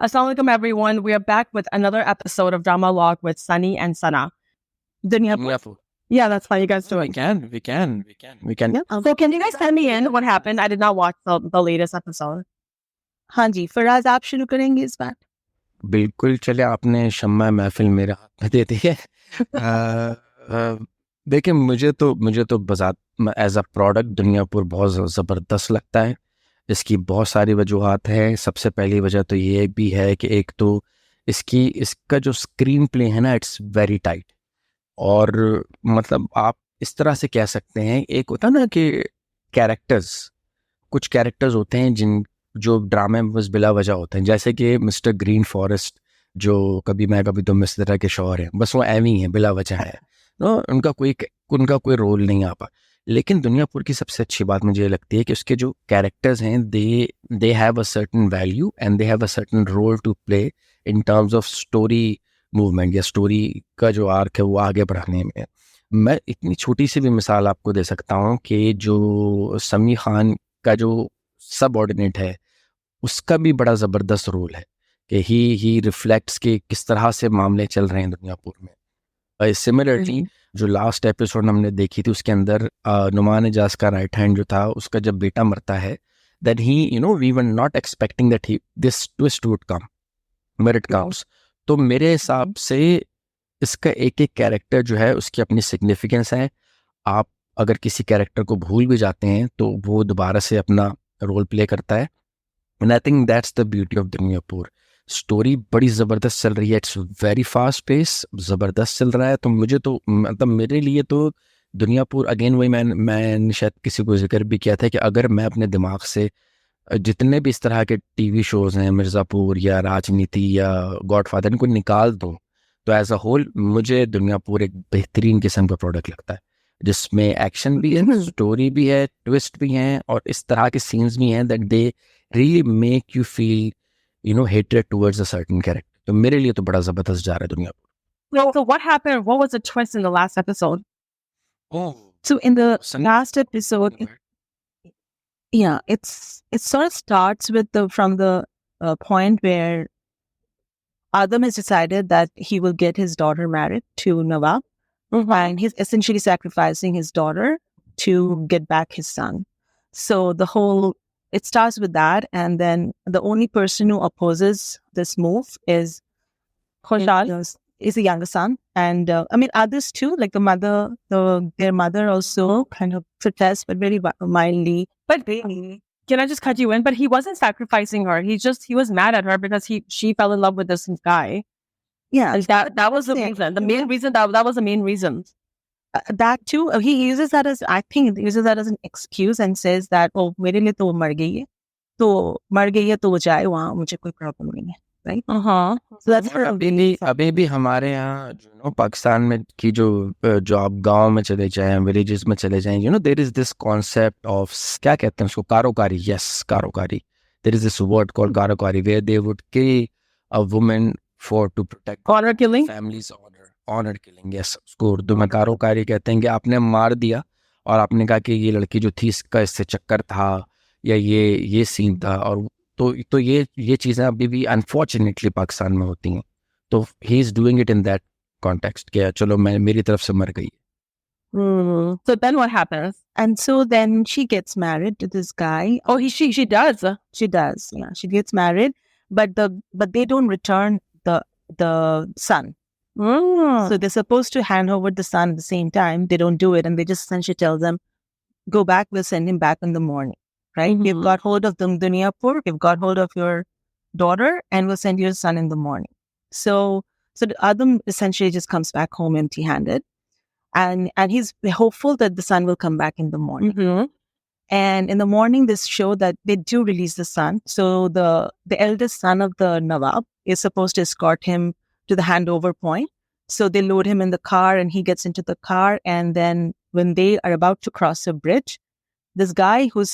Assalamualaikum everyone. We are back with another episode of Drama Log with Sunny and Sana. Yeah, that's fine. You guys do it. We can. Yeah. So can you guys tell me in what happened? I did not watch the latest episode. हाँ जी, फराज आप शुरू करेंगे इस बार. बिल्कुल चले, आपने शम्मा महफिल मेरे हाथ में दे दी है. देखिए, मुझे तो बजात एज अ प्रोडक्ट दुनियापुर बहुत ज़बरदस्त लगता है. इसकी बहुत सारी वजूहात हैं. सबसे पहली वजह तो ये भी है कि एक तो इसका जो स्क्रीन प्ले है ना, इट्स वेरी टाइट. और मतलब आप इस तरह से कह सकते हैं, एक होता ना कि कुछ कैरेक्टर्स होते हैं जो ड्रामे में बस बिला वजह होते हैं, जैसे कि मिस्टर ग्रीन फॉरेस्ट जो कभी मैं कभी तुम इस तरह के शौहर हैं, बस वो एवी हैं, बिला वजह है. तो उनका कोई रोल नहीं आ पा. लेकिन दुनियापुर की सबसे अच्छी बात मुझे लगती है कि उसके जो कैरेक्टर्स हैं, they have a certain value and they have a certain role to play in terms of story movement या स्टोरी का जो आर्क है वो आगे बढ़ाने में. मैं इतनी छोटी सी भी मिसाल आपको दे सकता हूँ कि जो समी खान का जो सबऑर्डिनेट है, उसका भी बड़ा ज़बरदस्त रोल है कि ही रिफ्लेक्ट्स के किस तरह से मामले चल रहे हैं दुनियापुर में. सिमिलरली जो लास्ट एपिसोड हमने देखी थी, उसके अंदर नुमान एजाज का राइट हैंड जो था, उसका जब बेटा मरता है, that he we were not expecting that this twist would come, but it comes. तो मेरे हिसाब से इसका एक एक कैरेक्टर जो है उसकी अपनी सिग्निफिकेंस है. आप अगर किसी कैरेक्टर को भूल भी जाते हैं तो वो दोबारा से अपना रोल प्ले करता है. And I think that's the beauty of Duniyapur. Story बड़ी ज़बरदस्त चल रही है. इट्स वेरी फास्ट पेस, ज़बरदस्त चल रहा है. तो मुझे तो मतलब मेरे लिए तो दुनियापुर अगेन वही मैंने शायद किसी को जिक्र भी किया था कि अगर मैं अपने दिमाग से जितने भी इस तरह के टीवी शोज़ हैं, मिर्ज़ापुर या राजनीति या गॉडफादर, इनको निकाल दूँ तो एज अ होल मुझे दुनियापुर एक बेहतरीन किस्म का प्रोडक्ट लगता है, जिसमें एक्शन भी है, स्टोरी भी है, ट्विस्ट भी हैं और इस तरह के सीन्स भी हैं that they really make you feel hatred towards a certain character. तो मेरे लिए तो बड़ा ज़बरदस्त जा रहा है Duniyapur. So what happened? What was the twist in the last episode? So in the last episode, yeah, it sort of starts with from the point where Adam has decided that he will get his daughter married to Nawab, and he's essentially sacrificing his daughter to get back his son. So it starts with that, and then the only person who opposes this move is Khoshal, is the younger son, and I mean others too, like their mother also kind of protests, but very mildly. But can I just cut you in? But he wasn't sacrificing her. He was mad at her because she fell in love with this guy. Yeah, that was the reason. The main reason that was the main reason. That too, he uses that as an excuse and says that, oh, मेरे लिए तो मर गई है, तो मर गई है तो वो जाए वहाँ, मुझे कोई प्रॉब्लम नहीं है, right? So that's her. अभी भी हमारे यहाँ पाकिस्तान में की जो आप गांव में चले जाएं, विलेजेस में चले जाएं, there is this concept of, क्या कहते हैं उसको, कारोकारी. Yes, कारोकारी. There is this word called कारोकारी where they would kill a woman to protect honor killing, family's honor killing. Yes, उसको उर्दू में कारोकारी कहते हैं कि आपने मार दिया और आपने कहा कि ये लड़की जो थी इसका इससे चक्कर था या ये सीन था. और तो ये चीज़ें अभी भी अनफॉर्चुनेटली पाकिस्तान में होती हैं. तो he is doing it in that context कि चलो मैं मेरी तरफ से मर गई. So then what happens? And so then she gets married to this guy. Oh, she does. She does. Yeah, she gets married, but they don't return the son. So they're supposed to hand over the son at the same time. They don't do it, and they just essentially tell them, "Go back. We'll send him back in the morning." Right? We've got hold of Dunyapur. We've got hold of your daughter, and we'll send your son in the morning. So Adam essentially just comes back home empty-handed, and he's hopeful that the son will come back in the morning. And in the morning, this show that they do release the son. So the eldest son of the Nawab is supposed to escort him to the handover point. So they load him in the car, and he gets into the car. And then when they are about to cross a bridge, this guy who's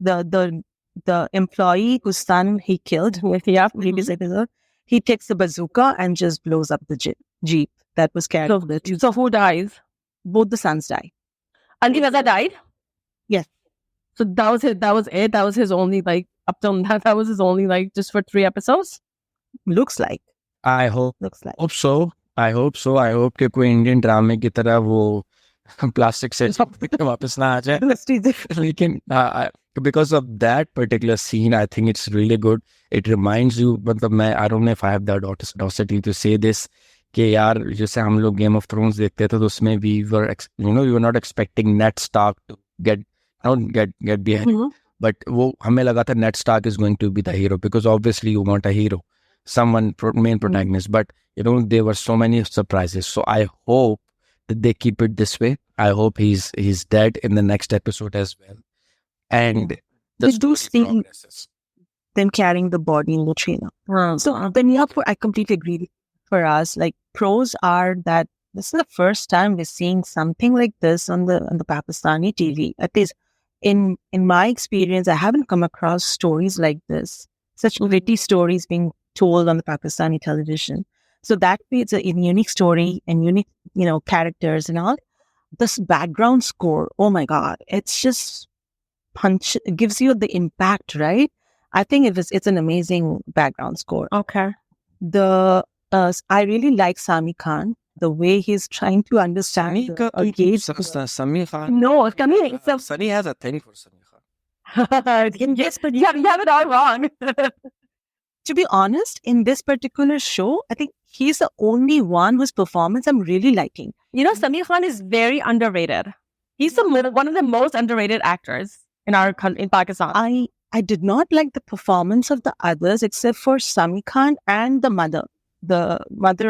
the employee whose son he killed with the previous episode, he takes the bazooka and just blows up the jeep that was carried. So who dies? Both the sons die. Ali Raza died? Yes. So that was it. That was his only, like, up till that was his only, like, just for 3 episodes? looks like. I hope Looks like. so. I hope so. I hope कि कोई Indian ड्रामे की तरह वो plastic से वापस ना आ जाए. लेकिन because of that particular scene, I think it's really good. It reminds you, मतलब मैं I don't know if I have the audacity to say this, कि यार जैसे हम लोग Game of Thrones देखते थे तो उसमें we were not expecting Ned Stark to get beheaded. But वो हमें लगा था Ned Stark is going to be the hero because obviously you want a hero, someone main protagonist. But there were so many surprises. So I hope that they keep it this way. I hope he's dead in the next episode as well. And the They do story see progresses. them carrying the body in the trailer. So then I completely agree. For us, like pros are that this is the first time we're seeing something like this on the Pakistani TV. At least in my experience, I haven't come across stories like this. Such gritty stories being told on the Pakistani television. So that creates a unique story and unique, characters and all. This background score, oh my God, it's just it gives you the impact, right? I think it's an amazing background score. Okay. I really like Sami Khan, the way he's trying to understand Samir Khan. No, Sami, Sunny has a thing for Samir Khan. Yes, but you have it all wrong. To be honest, in this particular show, I think he's the only one whose performance I'm really liking. Samir Khan is very underrated. He's one of the most underrated actors in Pakistan. I did not like the performance of the others except for Sami Khan and the mother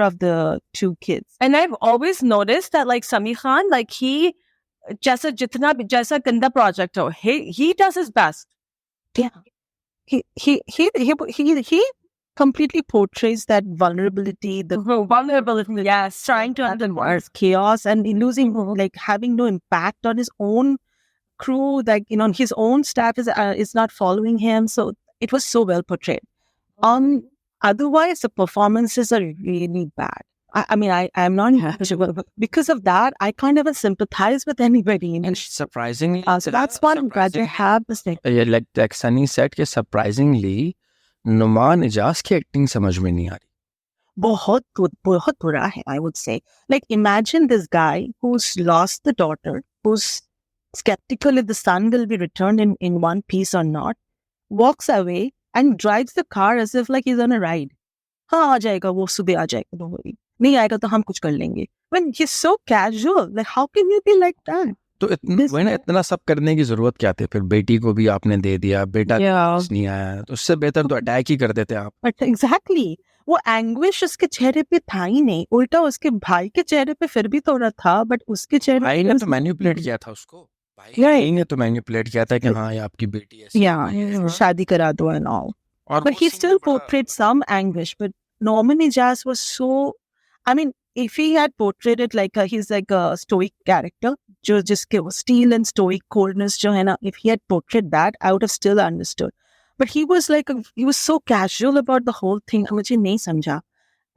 of the two kids. And I've always noticed that like Samir Khan, like he jaisa ganda project ho, he does his best. Yeah. He completely portrays that vulnerability, vulnerability, yes, trying to understand chaos and losing, like having no impact on his own crew, like his own staff is not following him. So it was so well portrayed. Otherwise, the performances are really bad. I mean, I'm not because of that. I can't even sympathize with anybody. And surprisingly, so that's what I'm glad to have this thing. Like Sunny said, कि surprisingly, Numan Ijaz की acting समझ में नहीं आ रही. बहुत बुरा है, I would say. Like imagine this guy who's lost the daughter, who's skeptical if the son will be returned in one piece or not, walks away and drives the car as if like he's on a ride. हाँ आ जाएगा वो सुबह आ जाएगा, don't worry. नहीं आएगा तो हम कुछ कर लेंगे. When he's so casual, like how can you be like that? तो इतना सब करने की जरूरत क्या थी? फिर बेटी को भी आपने दे दिया, बेटा नहीं आया, तो उससे बेहतर तो अटैक ही कर देते आप. But exactly, वो एंग्विश उसके चेहरे पे था ही नहीं, उल्टा उसके भाई के चेहरे पे फिर भी थोड़ा था, बट उसके चेहरे भाई ने तो मैनिपुलेट किया था उसको. भाई ने तो मैनिपुलेट किया था कि हाँ ये आपकी बेटी है, शादी करा दो and all. But he still portrayed some anguish. But Norman Ijaz was so, I mean, if he had portrayed it like he's like a stoic character, just steel and stoic coldness, if he had portrayed that, I would have still understood. But he was like, he was so casual about the whole thing. मुझे नहीं समझा.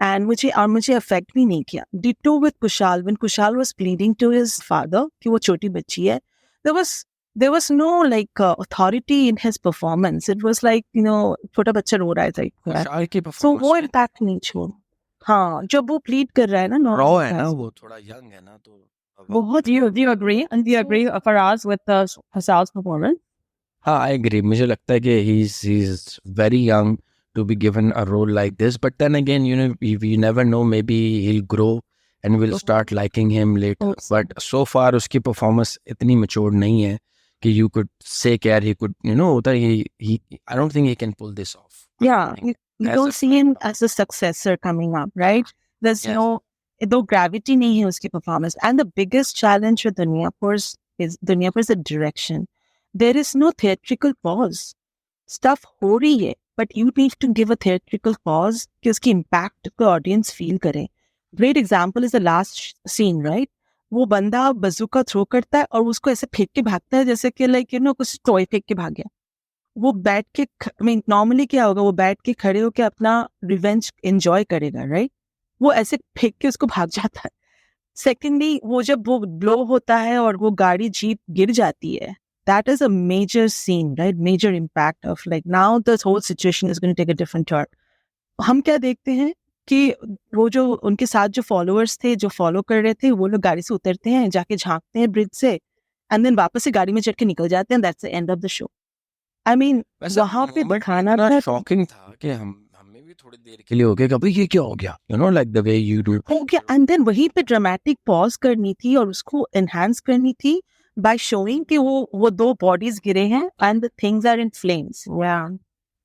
And मुझे affect भी नहीं किया. Ditto with Kushal. When Kushal was pleading to his father कि वो छोटी बच्ची है, there was no like authority in his performance. It was like, छोटा बच्चा रो रहा है. So वो impact नहीं छोड़. हाँ, जब वो plead कर रहा है ना, raw है ना, वो थोड़ा young है ना, तो बहुत. Do you agree? And do you agree, Faraz, with Hasal's performance? हाँ, I agree. मुझे लगता है कि he's very young to be given a role like this. But then again, you never know. Maybe he'll grow and we'll start liking him later. But so far, उसकी performance इतनी mature नहीं है कि you could say that he could, I don't think he can pull this off. Yeah, you don't see him as a successor coming up, right? There's though gravity nahi hai uski performance. And the biggest challenge with Duniyapur is the direction. There is no theatrical pause. Stuff ho rahi hai, but you need to give a theatrical pause कि उसकी impact को audience feel करे. Great example is the last scene, right? वो बंदा बजूका throw करता है और उसको ऐसे फेंक के भागता है जैसे कि लाइक कुछ टॉय फेंक के भाग गया. वो बैठ के नॉर्मली क्या होगा, वो बैठ के खड़े होकर अपना रिवेंज एंजॉय करेगा, राइट? वो ऐसे फेंक के उसको भाग जाता है. सेकेंडली वो जब वो ब्लो होता है और वो गाड़ी जीप गिर जाती है, that is a major scene, right? Major impact of like now this whole situation is going to take a different turn. हम क्या देखते हैं कि वो जो उनके साथ जो फॉलोअर्स थे, जो फॉलो कर रहे थे, वो लोग गाड़ी से उतरते हैं, जाके झांकते हैं ब्रिज से, एंड देन वापस से गाड़ी में चढ़ के निकल जाते हैं. That's the end of the show. I mean वैसे वहां पे moment दिखाना इतना था. शॉकिंग था कि हमें भी थोड़ी देर के लिए हो गया कि अभी ये क्या हो गया, you know, like the way you do. Okay, and then वहीं पे ड्रामेटिक पॉज करनी थी और उसको एनहांस करनी थी बाय शोइंग कि वो दो बॉडीज गिरे हैं and the things are in flames.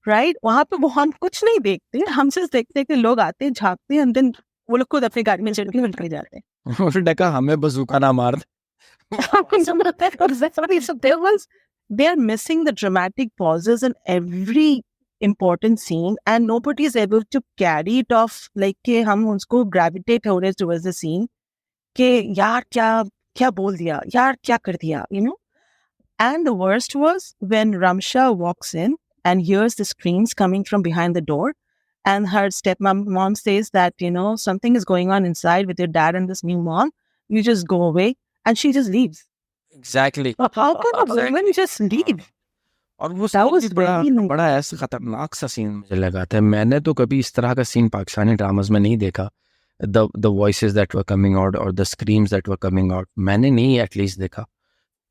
Right, वहां पे वो हम कुछ नहीं देखते, हम सिर्फ देखते हैं कि लोग आते हैं, झांकते हैं, एंड देन वो लोग खुद अपनी गाड़ी में चढ़ के निकल जाते हैं. उसने कहा हमें बजूका ना मार दे. They are missing the dramatic pauses in every important scene, and nobody is able to carry it off like कि हम उसको gravitate हो रहे towards the scene कि यार क्या क्या बोल दिया, यार क्या कर दिया, you know. And the worst was when Ramsha walks in and hears the screams coming from behind the door, and her mom says that, you know, something is going on inside with your dad and this new mom. You just go away, and she just leaves. Exactly. How can a woman just leave? और वो That was scene भी very nice. बड़ा ऐसा खतरनाक सा scene मुझे लगा था. मैंने तो कभी इस तरह का सीन पाकिस्तानी ड्रामास में नहीं देखा. The voices that were coming out और the screams that were coming out मैंने नहीं एटलीस्ट देखा.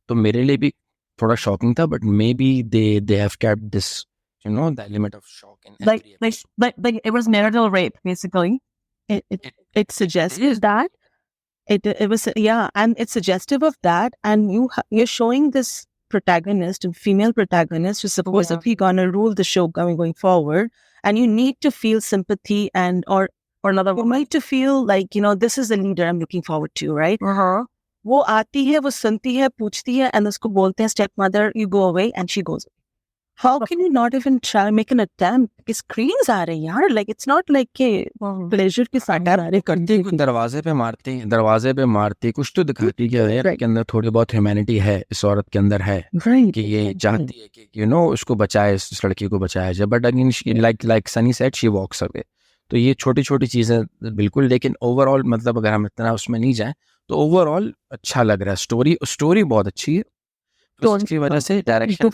तो मेरे लिए भी थोड़ा शॉकिंग था, but may be they have kept this, you know, the element of shock in every episode. Like it was marital rape, basically. It suggests that it was, yeah, and it's suggestive of that, and you're showing this protagonist, female protagonist, who's supposedly gonna rule the show going forward, and you need to feel sympathy and or another you need to feel like, you know, this is the leader I'm looking forward to, right? वो आती है, वो सुनती है, पूछती है, and उसको बोलते हैं step mother, you go away, and she goes away. How can you not even try make an attempt? कि screams आ रहे हैं यार, like it's not like के pleasure के साथ आ रहे करती है, दरवाजे पे मारती कुछ तो दिखाती कि यार के अंदर थोड़ी बहुत ह्यूमैनिटी है, इस औरत के अंदर है, कि ये चाहती है कि यू नो उसको बचाए, इस लड़की को बचाया जाए. But again like Sunny said, she walks away. तो ये छोटी छोटी चीजें बिल्कुल, लेकिन ओवरऑल मतलब अगर हम इतना उसमें नहीं जाए तो ओवरऑल अच्छा लग रहा है. स्टोरी बहुत अच्छी है, तो उसकी वजह से direction.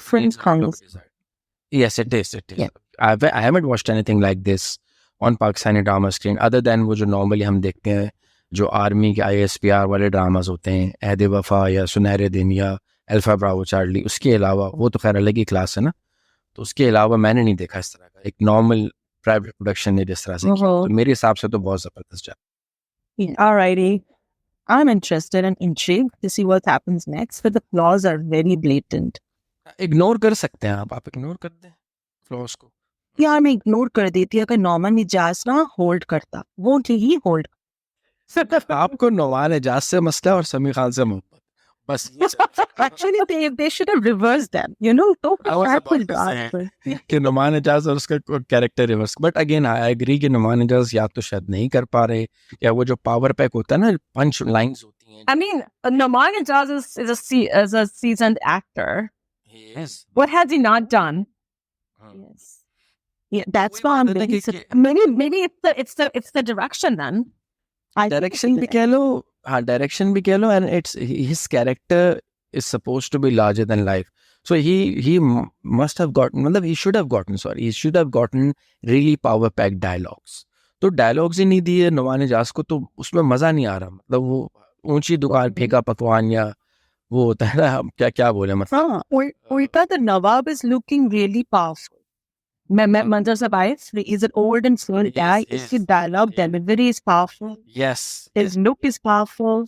Yes, it is. Yeah. I haven't watched anything like this on Pakistani drama screen other than वो जो normally हम देखते हैं, जो आर्मी के ISPR वाले ड्रामास होते हैं, ऐद वफा या सुनहरे दिन या अल्फा ब्रावो चार्ली. उसके अलावा वो तो खैर अलग ही क्लास है ना. तो उसके अलावा मैंने नहीं देखा इस तरह का एक नॉर्मल प्राइवेट प्रोडक्शन ने जिस तरह से किया. तो मेरे हिसाब से तो बहुत जबरदस्त जा. Alrighty, I'm interested and intrigued to see what happens next, but the flaws are very blatant. Ignore कर सकते हैं आप इग्नोर कर दें फ्लॉस को. यार मैं इग्नोर कर देती अगर नॉर्मन इजाज ना होल्ड करता, वो ही होल्ड. आपको नौमान एजाज से मसला और समीर खान से मोहब्बत, बस ये Actually, they should have reversed them. You know, तो I was about to say कि नौमान एजाज और उसका character reverse. But again I agree कि नौमान एजाज या तो शायद नहीं कर पा रहे, या वो जो पावर पैक होता है ना, पंच लाइंस होती हैं. I mean, Nauman Ijaz is a seasoned actor. Yes. What has he not done? Yes. Yeah, that's why I'm very Maybe it's the direction then. Direction भी कह लो, हाँ डायरेक्शन भी कह लो, and it's his character is supposed to be larger than life. So he must have gotten, मतलब he should have gotten really power pack dialogues. तो dialogues ही नहीं दिए नौमान एजाज को, तो उसमें मजा नहीं आ रहा. मतलब वो ऊंची दुकान फेंका पकवान, या वो होता है ना, क्या क्या बोले, मतलब उल्टा the Nawab is looking really powerful. Manzar Sabai, he's an old and slow guy. His dialogue delivery is powerful. Yes. His look is powerful.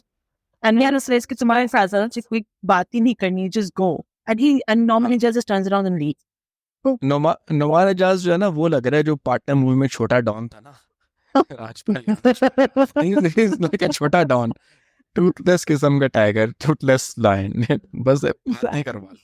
And we had to say, तुम्हारे साथ just कोई बात ही नहीं करनी, just go. And normally just turns around and leaves. Nauman Ejaz जो है ना, वो लग रहा है जो पार्टनर मूवी में छोटा डॉन था ना, राजपाल. छोटा डॉन, टूथलेस किस्म का टाइगर, टूथलेस लायन, बस नहीं करवा.